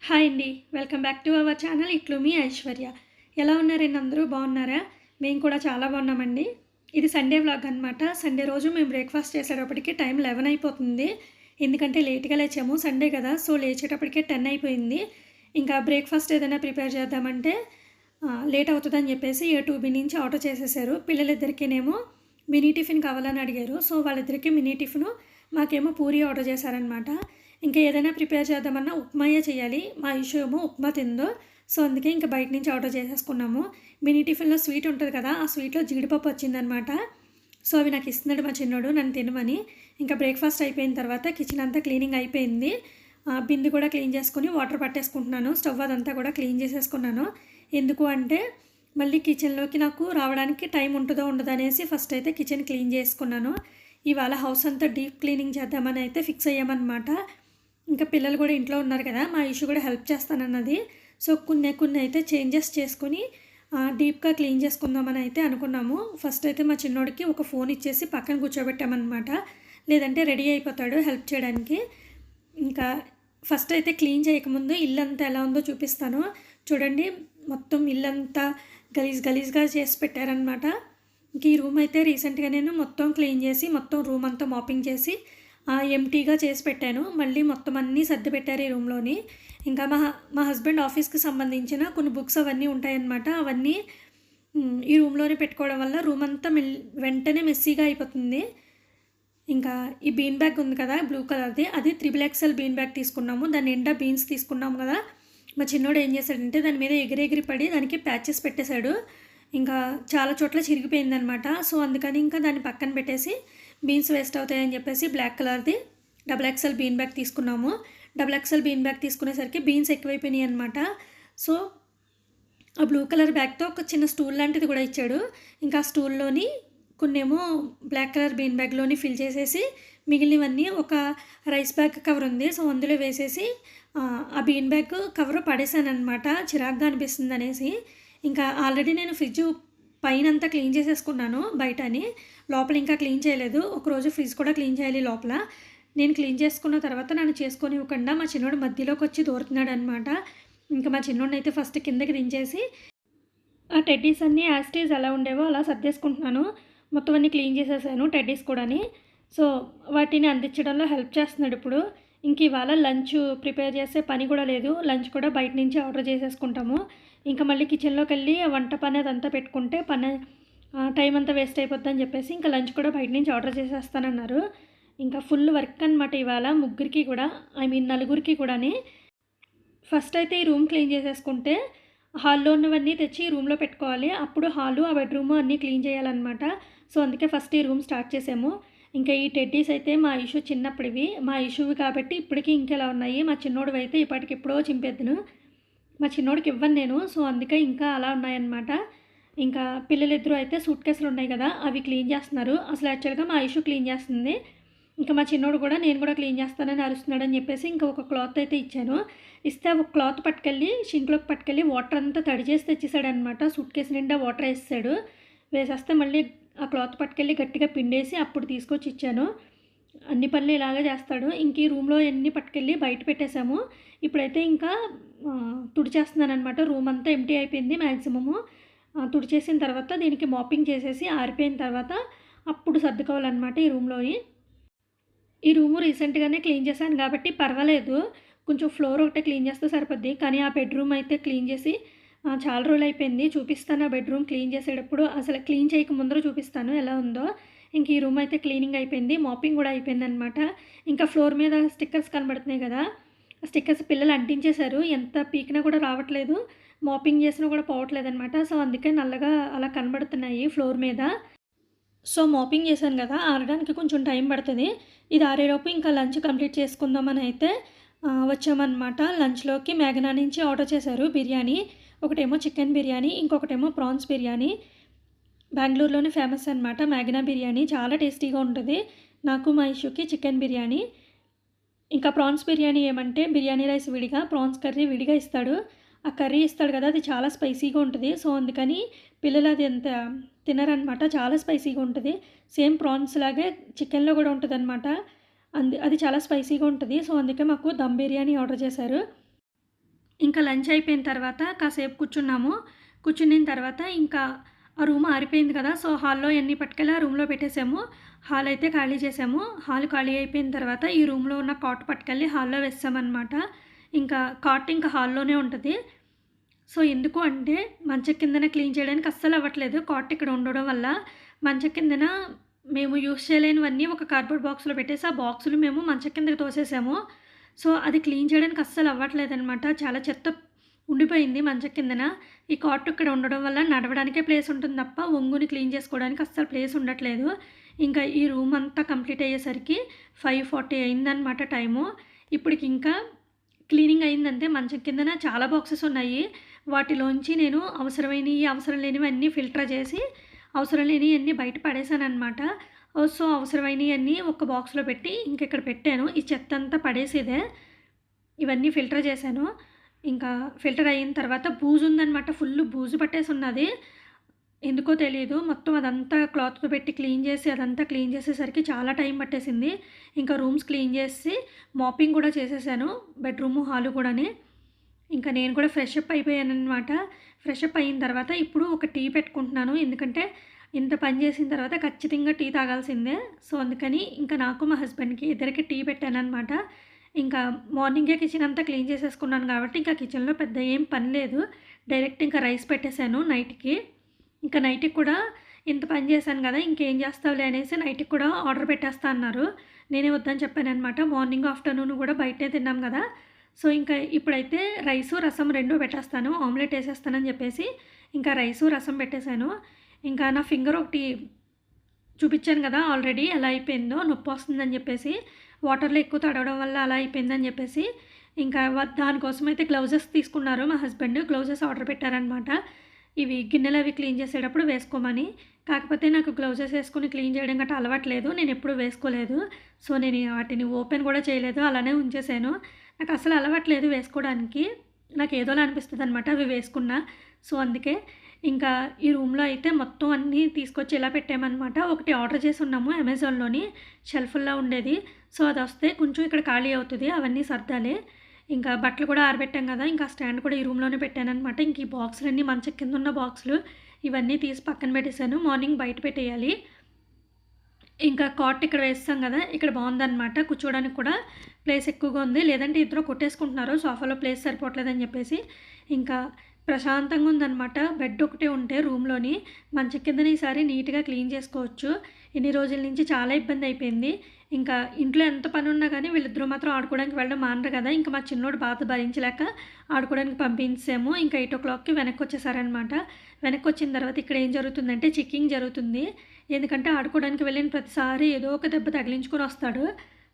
Hi అండి. Welcome back to our channel ఇట్లు మీ ఐశ్వర్య. ఎలా ఉన్నారండి అందరూ బాగున్నారా? మేము కూడా చాలా బాగున్నామండి. ఇది సండే వ్లాగ్ అనమాట. సండే రోజు మేము బ్రేక్‌ఫాస్ట్ చేసేటప్పటికి టైం 11 అయిపోతుంది. ఎందుకంటే లేట్‌గా లేచాము. సండే కదా! సో, లేచేటప్పటికే 10 అయిపోయింది. ఇంకా బ్రేక్‌ఫాస్ట్ ఏదైనా ప్రిపేర్ చేద్దామంటే లేట్ అవుతదని చెప్పేసి ఏ 2 బి నుంచి ఆర్డర్ చేసేసారు. పిల్లలిద్దరికీనేమో మినీ టిఫిన్ కావాలని అడిగారు. సో, వాళ్ళిద్దరికీ మినీ టిఫిను, మాకేమో పూరి ఆర్డర్ చేశారనమాట. ఇంకా ఏదైనా ప్రిపేర్ చేద్దామన్నా ఉప్మాయే చేయాలి. మా ఇష్యూ ఏమో ఉప్మా తినదు. సో, అందుకే ఇంకా బయట నుంచి ఆర్డర్ చేసేసుకున్నాము. మినీ టిఫిన్‌లో స్వీట్ ఉంటది కదా! ఆ స్వీట్‌లో జీడిపప్పు వచ్చిందనమాట. సో, అవి నాకు ఇస్తున్నాడు మా చిన్నోడు నన్ను తినమని. ఇంకా బ్రేక్‌ఫాస్ట్ అయిపోయిన తర్వాత కిచెన్ అంతా క్లీనింగ్ అయిపోయింది. బిందె కూడా క్లీన్ చేసుకొని వాటర్ పట్టేసుకుంటున్నాను. స్టవ్ అదంతా కూడా క్లీన్ చేసేసుకున్నాను. ఎందుకు అంటే మళ్ళీ కిచెన్‌లోకి నాకు రావడానికి టైం ఉంటదో ఉండదో అనేసి ఫస్ట్ అయితే కిచెన్ క్లీన్ చేసుకున్నాను. ఇవాళ హౌస్ అంతా డీప్ క్లీనింగ్ చేద్దామని అయితే ఫిక్స్ అయ్యామన్నమాట. ఇంకా పిల్లలు కూడా ఇంట్లో ఉన్నారు కదా! మా ఇష్యూ కూడా హెల్ప్ చేస్తానన్నది. సో, కొన్ని అయితే చేంజెస్ చేసుకొని డీప్‌గా క్లీన్ చేసుకుందామని అయితే అనుకున్నాము. ఫస్ట్ అయితే మా చిన్నోడికి ఒక ఫోన్ ఇచ్చేసి పక్కన కూర్చోబెట్టామన్నమాట. లేదంటే రెడీ అయిపోతాడు హెల్ప్ చేయడానికి. ఇంకా ఫస్ట్ అయితే క్లీన్ చేయకముందు ఇల్లంతా ఎలా ఉందో చూపిస్తాను. చూడండి, మొత్తం ఇల్లంతా గలీజ్‌గా చేసి పెట్టారనమాట. ఇంక ఈ రూమ్ అయితే రీసెంట్‌గా నేను మొత్తం క్లీన్ చేసి మొత్తం రూమ్ అంతా మాపింగ్ చేసి ఎంప్టీగా చేసి పెట్టాను. మళ్ళీ మొత్తం అన్నీ సర్ది పెట్టారు ఈ రూమ్‌లోని. ఇంకా మా హస్బెండ్ ఆఫీస్‌కి సంబంధించిన కొన్ని బుక్స్ అవన్నీ ఉంటాయన్నమాట. అవన్నీ ఈ రూమ్‌లోనే పెట్టుకోవడం వల్ల రూమ్ అంతా వెంటనే మెస్సీగా అయిపోతుంది. ఇంకా ఈ బీన్ బ్యాగ్ ఉంది కదా! బ్లూ కలర్‌ది, అది త్రిబుల్ ఎక్సెల్ బీన్ బ్యాగ్ తీసుకున్నాము. దాని నిండా బీన్స్ తీసుకున్నాము కదా! మా చిన్నోడు ఏం చేశాడంటే దాని మీద ఎగిరి పడి దానికి ప్యాచెస్ పెట్టేశాడు. ఇంకా చాలా చోట్ల చిరిగిపోయిందనమాట. సో, అందుకని ఇంకా దాన్ని పక్కన పెట్టేసి బీన్స్ వేస్ట్ అవుతాయని చెప్పేసి బ్లాక్ కలర్‌ది డబుల్ ఎక్సెల్ బీన్ బ్యాగ్ తీసుకున్నాము. డబుల్ ఎక్సెల్ బీన్ బ్యాగ్ తీసుకునేసరికి బీన్స్ ఎక్కువైపోయినాయి అనమాట. సో, ఆ బ్లూ కలర్ బ్యాగ్‌తో ఒక చిన్న స్టూల్ లాంటిది కూడా ఇచ్చాడు. ఇంకా ఆ స్టూల్‌లోని కొన్నేమో బ్లాక్ కలర్ బీన్ బ్యాగ్‌లోని ఫిల్ చేసేసి మిగిలినవన్నీ ఒక రైస్ బ్యాగ్ కవర్ ఉంది. సో, అందులో వేసేసి ఆ బీన్ బ్యాగ్ కవర్ పడేసాననమాట. చిరాకుగా అనిపిస్తుందనేసి. ఇంకా ఆల్రెడీ నేను ఫ్రిడ్జ్ పైనంతా క్లీన్ చేసేసుకున్నాను బయటని. లోపల ఇంకా క్లీన్ చేయలేదు. ఒకరోజు ఫ్రిడ్జ్ కూడా క్లీన్ చేయాలి లోపల. నేను క్లీన్ చేసుకున్న తర్వాత నన్ను చేసుకోనివ్వకుండా మా చిన్నోడు మధ్యలోకొచ్చి దూరుతున్నాడనమాట. ఇంకా మా చిన్నోడినైతే ఫస్ట్ కిందకి దించేసి ఆ టెడ్డీస్ అన్నీ యాజ్ ఇట్ ఈజ్ ఎలా ఉండేవో అలా సర్దేసుకుంటున్నాను. మొత్తం అన్నీ క్లీన్ చేసేసాను టెడ్డీస్ కూడాని. సో, వాటిని అందించడంలో హెల్ప్ చేస్తున్నాడు ఇప్పుడు. ఇంక ఇవాళ లంచ్ ప్రిపేర్ చేసే పని కూడా లేదు. లంచ్ కూడా బయట నుంచి ఆర్డర్ చేసేసుకుంటాము. ఇంకా మళ్ళీ కిచెన్‌లోకెళ్ళి వంట పని అదంతా పెట్టుకుంటే టైం అంతా వేస్ట్ అయిపోద్దని చెప్పేసి ఇంకా లంచ్ కూడా బయట నుంచి ఆర్డర్ చేసేస్తానన్నారు. ఇంకా ఫుల్ వర్క్ అనమాట ఇవాళ ముగ్గురికి కూడా, నలుగురికి కూడాని. ఫస్ట్ అయితే ఈ రూమ్ క్లీన్ చేసేసుకుంటే హాల్‌లో ఉన్నవన్నీ తెచ్చి ఈ రూమ్‌లో పెట్టుకోవాలి. అప్పుడు హాలు, ఆ బెడ్‌రూము అన్నీ క్లీన్ చేయాలన్నమాట. సో, అందుకే ఫస్ట్ ఈ రూమ్ స్టార్ట్ చేసాము. ఇంకా ఈ టెడ్డీస్ అయితే మా ఇష్యూ చిన్నప్పుడివి. మా ఇష్యూవి కాబట్టి ఇప్పటికి ఇంకెలా ఉన్నాయి. మా చిన్నోడివైతే ఇప్పటికెప్పుడో చింపేద్దును. మా చిన్నోడికి ఇవ్వను నేను. సో, అందుకే ఇంకా అలా ఉన్నాయన్నమాట. ఇంకా పిల్లలిద్దరూ అయితే సూట్ కేసులు ఉన్నాయి కదా! అవి క్లీన్ చేస్తున్నారు. అసలు యాక్చువల్‌గా మా ఇష్యూ క్లీన్ చేస్తుంది. ఇంకా మా చిన్నోడు కూడా నేను కూడా క్లీన్ చేస్తానని అరుస్తున్నాడని చెప్పేసి ఇంకా ఒక క్లాత్ అయితే ఇచ్చాను. ఇస్తే ఒక క్లాత్ పట్టుకెళ్ళి షింక్‌లోకి పట్టుకెళ్ళి వాటర్ అంతా తడి చేసి తెచ్చేసాడనమాట. సూట్ కేస్ నిండా వాటర్ వేసేసాడు. వేసేస్తే మళ్ళీ ఆ క్లాత్ పట్టుకెళ్ళి గట్టిగా పిండేసి అప్పుడు తీసుకొచ్చి ఇచ్చాను. అన్ని పనులు ఇలాగే చేస్తాడు. ఇంక ఈ రూమ్‌లో అన్నీ పట్టుకెళ్ళి బయట పెట్టేసాము. ఇప్పుడైతే ఇంకా తుడిచేస్తున్నాననమాట. రూమ్ అంతా ఎంప్టీ అయిపోయింది మ్యాక్సిమము. తుడిచేసిన తర్వాత దీనికి మాపింగ్ చేసేసి ఆరిపోయిన తర్వాత అప్పుడు సర్దుకోవాలన్నమాట ఈ రూమ్‌లోని. ఈ రూము రీసెంట్‌గానే క్లీన్ చేశాను కాబట్టి పర్వాలేదు. కొంచెం ఫ్లోర్ ఒకటే క్లీన్ చేస్తే సరిపోద్ది. కానీ ఆ బెడ్‌రూమ్ అయితే క్లీన్ చేసి చాలా రోజులైపోయింది. చూపిస్తాను ఆ బెడ్‌రూమ్ క్లీన్ చేసేటప్పుడు. అసలు క్లీన్ చేయక ముందర చూపిస్తాను ఎలా ఉందో. ఇంక ఈ రూమ్ అయితే క్లీనింగ్ అయిపోయింది. మాపింగ్ కూడా అయిపోయిందనమాట. ఇంకా ఫ్లోర్ మీద స్టిక్కర్స్ కనబడుతున్నాయి కదా! ఆ స్టిక్కర్స్ పిల్లలు అంటించేశారు. ఎంత పీకినా కూడా రావట్లేదు. మాపింగ్ చేసినా కూడా పోవట్లేదనమాట. సో, అందుకే నల్లగా అలా కనబడుతున్నాయి ఫ్లోర్ మీద. సో, మాపింగ్ చేశాను కదా! ఆరడానికి కొంచెం టైం పడతది. ఇది ఆరేలోపు ఇంకా లంచ్ కంప్లీట్ చేసుకుందామని అయితే వచ్చామన్నమాట. లంచ్‌లోకి మేఘనా నుంచి ఆర్డర్ చేశారు బిర్యానీ. ఒకటేమో చికెన్ బిర్యానీ, ఇంకొకటేమో ప్రాన్స్ బిర్యానీ. బెంగుళూరులోనే ఫేమస్ అనమాట మేఘనా బిర్యానీ. చాలా టేస్టీగా ఉంటది. నాకు మా ఇష్యూకి చికెన్ బిర్యానీ. ఇంకా ప్రాన్స్ బిర్యానీ ఏమంటే బిర్యానీ రైస్ విడిగా, ప్రాన్స్ కర్రీ విడిగా ఇస్తాడు. ఆ కర్రీ ఇస్తాడు కదా! అది చాలా స్పైసీగా ఉంటది. సో, అందుకని పిల్లలు అది అంత తినరనమాట. చాలా స్పైసీగా ఉంటది. సేమ్ ప్రాన్స్ లాగే చికెన్‌లో కూడా ఉంటదనమాట. అది చాలా స్పైసీగా ఉంటది. సో, అందుకే మాకు దమ్ బిర్యానీ ఆర్డర్ చేశారు. ఇంకా లంచ్ అయిపోయిన తర్వాత కాసేపు కూర్చున్నాము. కూర్చునిన తర్వాత ఇంకా ఆ రూమ్ ఆరిపోయింది కదా! సో, హాల్‌లో అయన్నీ పట్టుకెళ్ళి ఆ రూమ్‌లో పెట్టేసాము. హాల్ అయితే ఖాళీ చేసాము. హాల్ ఖాళీ అయిపోయిన తర్వాత ఈ రూమ్‌లో ఉన్న కాట్ పట్టుకెళ్ళి హాల్‌లో వేసేసామనమాట. ఇంకా కాట్ ఇంకా హాల్‌లోనే ఉంటది. సో, ఎందుకు అంటే మంచం కిందన క్లీన్ చేయడానికి అస్సలు అవ్వట్లేదు. కాట్ ఇక్కడ ఉండడం వల్ల. మంచం కిందన మేము యూజ్ చేయలేనివన్నీ ఒక కార్డ్‌బోర్డ్ బాక్స్‌లో పెట్టేసి, ఆ బాక్సులు మేము మంచం కిందకి తోసేసాము. సో, అది క్లీన్ చేయడానికి అస్సలు అవ్వట్లేదనమాట. చాలా చెత్త ఉండిపోయింది మంచం కిందన. ఈ కాట్ ఇక్కడ ఉండడం వల్ల నడవడానికే ప్లేస్ ఉంటుంది తప్ప, ఒంగుని క్లీన్ చేసుకోవడానికి అస్సలు ప్లేస్ ఉండట్లేదు. ఇంకా ఈ రూమ్ అంతా కంప్లీట్ అయ్యేసరికి 5:40 అయిందనమాట టైము. ఇప్పటికింకా క్లీనింగ్ అయిందంతే. మంచం కిందన చాలా బాక్సెస్ ఉన్నాయి. వాటిలోంచి నేను అవసరమైనయి, అవసరం లేనివి అన్నీ ఫిల్టర్ చేసి, అవసరం లేనియన్నీ బయట పడేసాననమాట. సో, అవసరమైనయన్నీ ఒక బాక్స్‌లో పెట్టి ఇంకిక్కడ పెట్టాను. ఈ చెత్తంతా పడేసేదే. ఇవన్నీ ఫిల్టర్ చేశాను. ఇంకా ఫిల్టర్ అయిన తర్వాత బూజుందనమాట. ఫుల్లు బూజు పట్టేసున్నది. ఎందుకో తెలీదు. మొత్తం అదంతా క్లాత్‌తో పెట్టి క్లీన్ చేసి, అదంతా క్లీన్ చేసేసరికి చాలా టైం పట్టేసింది. ఇంకా రూమ్స్ క్లీన్ చేసి, మాపింగ్ కూడా చేసేసాను. బెడ్‌రూము, హాలు కూడాని. ఇంకా నేను కూడా ఫ్రెష్ అప్ అయిపోయాననమాట. ఫ్రెష్ అప్ అయిన తర్వాత ఇప్పుడు ఒక టీ పెట్టుకుంటున్నాను. ఎందుకంటే ఇంత పని చేసిన తర్వాత ఖచ్చితంగా టీ తాగాల్సిందే. సో, అందుకని ఇంకా నాకు, మా హస్బెండ్‌కి ఇద్దరికి టీ పెట్టాననమాట. ఇంకా మార్నింగే కిచెన్ అంతా క్లీన్ చేసేసుకున్నాను కాబట్టి ఇంకా కిచెన్‌లో పెద్ద ఏం పని లేదు. డైరెక్ట్ ఇంకా రైస్ పెట్టేసాను నైట్‌కి. ఇంకా నైట్‌కి కూడా ఇంత పని చేశాను కదా! ఇంకేం చేస్తావులే అనేసి నైట్‌కి కూడా ఆర్డర్ పెట్టేస్తా అన్నారు. నేనే వద్దని చెప్పాననమాట. మార్నింగ్, ఆఫ్టర్‌నూన్ కూడా బయటే తిన్నాం కదా! సో, ఇంకా ఇప్పుడైతే రైసు, రసం 2 పెట్టేస్తాను. ఆమ్లెట్ ఏసేస్తానని చెప్పేసి ఇంకా రైసు, రసం పెట్టేశాను. ఇంకా నా ఫింగర్ ఒకటి చూపిచ్చాను కదా! ఆల్రెడీ ఎలా అయిపోయిందో నొప్పొస్తుందని చెప్పేసి. వాటర్‌లో ఎక్కువ తడవడం వల్ల అలా అయిపోయిందని చెప్పేసి. ఇంకా దానికోసమైతే గ్లౌజెస్ తీసుకున్నారు మా హస్బెండ్. గ్లౌజెస్ ఆర్డర్ పెట్టారనమాట. ఇవి గిన్నెలవి క్లీన్ చేసేటప్పుడు వేసుకోమని. కాకపోతే నాకు గ్లౌజెస్ ఏసుకొని క్లీన్ చేయడం గట్టా అలవాట్లేదు. నేనెప్పుడూ వేసుకోలేదు. సో, నేను వాటిని ఓపెన్ కూడా చేయలేదు. అలానే ఉంచేశాను. నాకస్సలు అలవాట్లేదు వేసుకోవడానికి. నాకేదోలా అనిపిస్తదనమాట అవి వేసుకున్నా. సో, అందుకే ఇంకా ఈ రూమ్‌లో అయితే మొత్తం అన్నీ తీసుకొచ్చి ఇలా పెట్టామనమాట. ఒకటి ఆర్డర్ చేసున్నాము అమెజాన్‌లోని షెల్ఫుల్లో ఉండేది. సో, అదొస్తే కొంచెం ఇక్కడ ఖాళీ అవుతది. అవన్నీ సర్దాలి. ఇంకా బట్టలు కూడా ఆరబెట్టాం కదా! ఇంకా స్టాండ్ కూడా ఈ రూమ్‌లోనే పెట్టాననమాట. ఇంక ఈ బాక్సులన్నీ మంచం కిందున్న బాక్సులు ఇవన్నీ తీసి పక్కన పెట్టేశాను. మార్నింగ్ బయట పెట్టేయాలి. ఇంకా కాట్ ఇక్కడ వేసేసాం కదా! ఇక్కడ బావుందనమాట. కూర్చోవడానికి కూడా ప్లేస్ ఎక్కువగా ఉంది. లేదంటే ఇద్దరు కొట్టేసుకుంటున్నారు. సోఫాలో ప్లేస్ సరిపోవట్లేదని చెప్పేసి. ఇంకా ప్రశాంతంగా ఉందనమాట. బెడ్ ఒకటే ఉంటే రూమ్‌లోని మంచం కిందన ఈసారి నీట్‌గా క్లీన్ చేసుకోవచ్చు. ఇన్ని రోజుల నుంచి చాలా ఇబ్బంది అయిపోయింది. ఇంకా ఇంట్లో ఎంత పనున్నా గానీ వీళ్ళిద్దరూ మాత్రం ఆడుకోవడానికి వెళ్ళడం మానరు కదా! ఇంకా మా చిన్నోడు బాధ భరించలేక ఆడుకోవడానికి పంపించేసాము. ఇంకా 8:00కి వెనక్కొచ్చేసారనమాట. వెనక్కొచ్చిన తర్వాత ఇక్కడ ఏం జరుగుతుందంటే చెకింగ్ జరుగుతుంది. ఎందుకంటే ఆడుకోవడానికి వెళ్ళిన ప్రతిసారి ఏదో ఒక దెబ్బ తగిలించుకొని వస్తాడు.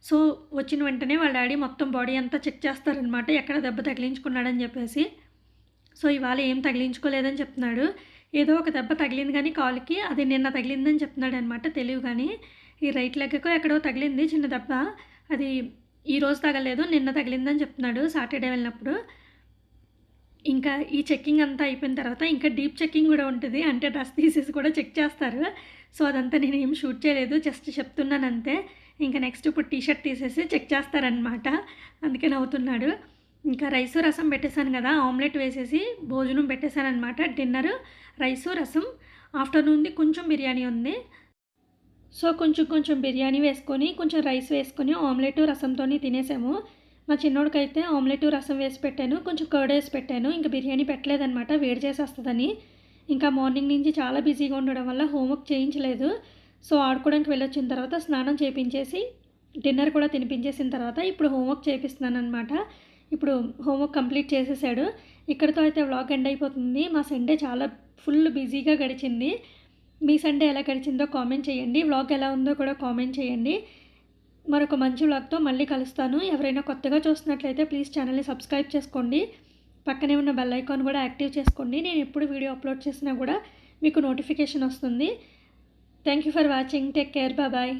సో, వచ్చిన వెంటనే వాళ్ళ డాడీ మొత్తం బాడీ అంతా చెక్ చేస్తారనమాట. ఎక్కడ దెబ్బ తగిలించుకున్నాడని చెప్పేసి. సో, ఇవాళ ఏం తగిలించుకోలేదని చెప్తున్నాడు. ఏదో ఒక దెబ్బ తగిలింది గానీ కాలుకి, అది నిన్న తగిలిందని చెప్తున్నాడనమాట తెలియగాని. ఈ రైట్ లెగ్‌కో ఎక్కడో తగిలింది చిన్న దెబ్బ. అది ఈరోజు తగలలేదు, నిన్న తగిలిందని చెప్తున్నాడు సాటర్‌డే వెళ్ళినప్పుడు. ఇంకా ఈ చెకింగ్ అంతా అయిపోయిన తర్వాత ఇంకా డీప్ చెకింగ్ గూడా ఉంటది. అంటే డ్రెస్ తీసేసి కూడా చెక్ చేస్తారు. సో, అదంతా నేనేం షూట్ చేయలేదు. జస్ట్ చెప్తున్నానంతే. ఇంకా నెక్స్ట్ ఇప్పుడు టీ షర్ట్ తీసేసి చెక్ చేస్తారనమాట. అందుకే నవ్వుతున్నాడు. ఇంకా రైసు, రసం పెట్టేసాను గదా! ఆమ్లెట్ వేసేసి భోజనం పెట్టేసాననమాట. డిన్నరు, రైసు, రసం. ఆఫ్టర్‌నూన్‌ది కొంచెం బిర్యానీ ఉంది. సో, కొంచెం కొంచెం బిర్యానీ వేసుకొని, కొంచెం రైస్ వేసుకొని ఆమ్లెటు, రసంతోని తినేసాము. మా చిన్నోడికైతే ఆమ్లెటు, రసం వేసి పెట్టాను. కొంచెం కర్డ్ ఏసి పెట్టాను. ఇంక బిర్యానీ పెట్టలేదనమాట వేడి చేసేస్తదని. ఇంకా మార్నింగ్ నుంచి చాలా బిజీగా ఉండడం వల్ల హోంవర్క్ చేయించలేదు. సో, ఆడుకోవడానికి వెళ్ళొచ్చిన తర్వాత స్నానం చేపించేసి, డిన్నర్ కూడా తినిపించేసిన తర్వాత ఇప్పుడు హోంవర్క్ చేపిస్తున్నాననమాట. ఇప్పుడు హోంవర్క్ కంప్లీట్ చేసేసాడు. ఇక్కడితో అయితే వ్లాగ్ ఎండ్ అయిపోతుంది. మా సండే చాలా ఫుల్ బిజీగా గడిచింది. మీ సండే ఎలా గడిచిందో కామెంట్ చేయండి. వ్లాగ్ ఎలా ఉందో కూడా కామెంట్ చేయండి. మరొక మంచి వ్లాగ్‌తో మళ్ళీ కలుస్తాను. ఎవరైనా కొత్తగా చూస్తున్నట్లయితే ప్లీజ్ ఛానల్‌ని సబ్స్క్రైబ్ చేసుకోండి. పక్కనే ఉన్న బెల్ ఐకాన్ కూడా యాక్టివ్ చేసుకోండి. నేను ఎప్పుడు వీడియో అప్లోడ్ చేసినా కూడా మీకు నోటిఫికేషన్ వస్తుంది. Thank you for watching. Take care. Bye.